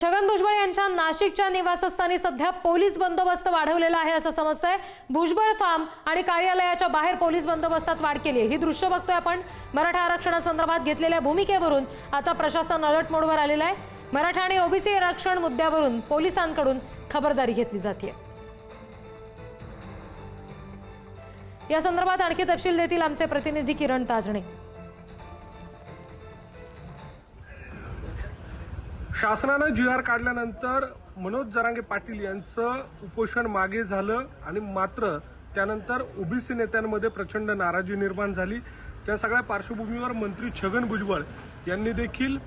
छगन भुजबळ यांच्या नाशिकच्या निवासस्थानी सध्या पोलीस बंदोबस्त वाढवलेला आहे असं समजतंय। भुजबळ फार्म आणि कार्यालयाच्या बाहेर पोलीस बंदोबस्तात वाढ केली आहे। ही दृश्य बघतोय आपण। मराठा आरक्षणासंदर्भात घेतलेल्या भूमिकेवरून आता प्रशासन अलर्ट मोडवर आलेलं आहे। मराठा आणि ओबीसी आरक्षण मुद्द्यावरून पोलिसांकडून खबरदारी घेतली जाते। या संदर्भात आणखी तपशील देतील आमचे प्रतिनिधी किरण ताजणे। शासनाने जी.आर. काढल्यानंतर मनोज जरांगे पाटील यांचं उपोषण मागे झालं आणि मात्र त्यानंतर ओबीसी नेत्यांमध्ये प्रचंड नाराजी निर्माण झाली। त्या सगळ्या पार्श्वभूमीवर मंत्री छगन भुजबळ यांनी देखील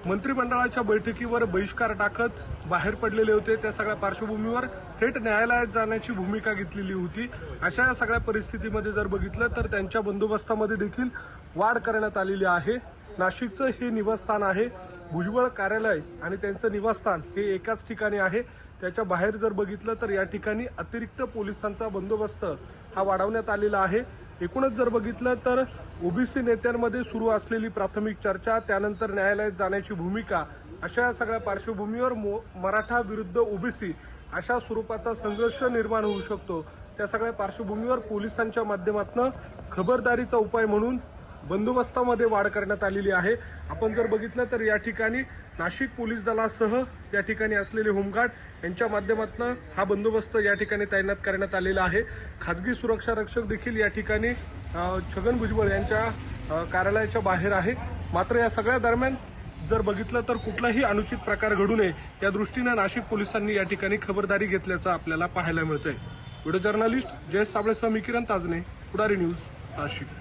मंत्रिमंडळाच्या बैठकीवर बहिष्कार टाकत बाहेर पडलेले होते। त्या सगळ्या पार्श्वभूमीवर थेट न्यायालयात जाण्याची भूमिका घेतलेली होती। अशा या सगळ्या परिस्थितीमध्ये जर बघितलं तर त्यांच्या बंदोबस्तामध्ये देखील वाढ करण्यात आलेली आहे। नाशिकचं हे निवासस्थान आहे। भुजबळ कार्यालय आणि त्यांचं निवासस्थान हे एकाच ठिकाणी आहे। त्याच्या बाहेर जर बघितलं तर या ठिकाणी अतिरिक्त पोलिसांचा बंदोबस्त हा वाढवण्यात आलेला आहे। एकूणच जर बघितलं तर ओबीसी नेत्यांमध्ये सुरू असलेली प्राथमिक चर्चा, त्यानंतर न्यायालयात जाण्याची भूमिका, अशा या सगळ्या पार्श्वभूमीवर मराठा विरुद्ध ओबीसी अशा स्वरूपाचा संघर्ष निर्माण होऊ शकतो। त्या सगळ्या पार्श्वभूमीवर पोलिसांच्या माध्यमातून खबरदारीचा उपाय म्हणून बंदोबस्तामध्ये वाढ करण्यात आलेली आहे। आपण जर बघितलं तर या ठिकाणी नाशिक पोलीस दलासह या ठिकाणी असलेले होमगार्ड यांच्या माध्यमातून हा बंदोबस्त या ठिकाणी तैनात करण्यात आलेला आहे। खाजगी सुरक्षा रक्षक देखील या ठिकाणी छगन भुजबळ यांच्या कार्यालयाच्या बाहेर आहे। मात्र या सगळ्या दरम्यान जर बघितलं तर कुठलाही अनुचित प्रकार घडू नये या दृष्टीने नाशिक पोलिसांनी या ठिकाणी खबरदारी घेतल्याचं आपल्याला पाहायला मिळतंय। व्हिडिओ जर्नलिस्ट जयेश साबळेसह मी किरण ताजणे, पुढारी न्यूज, नाशिक।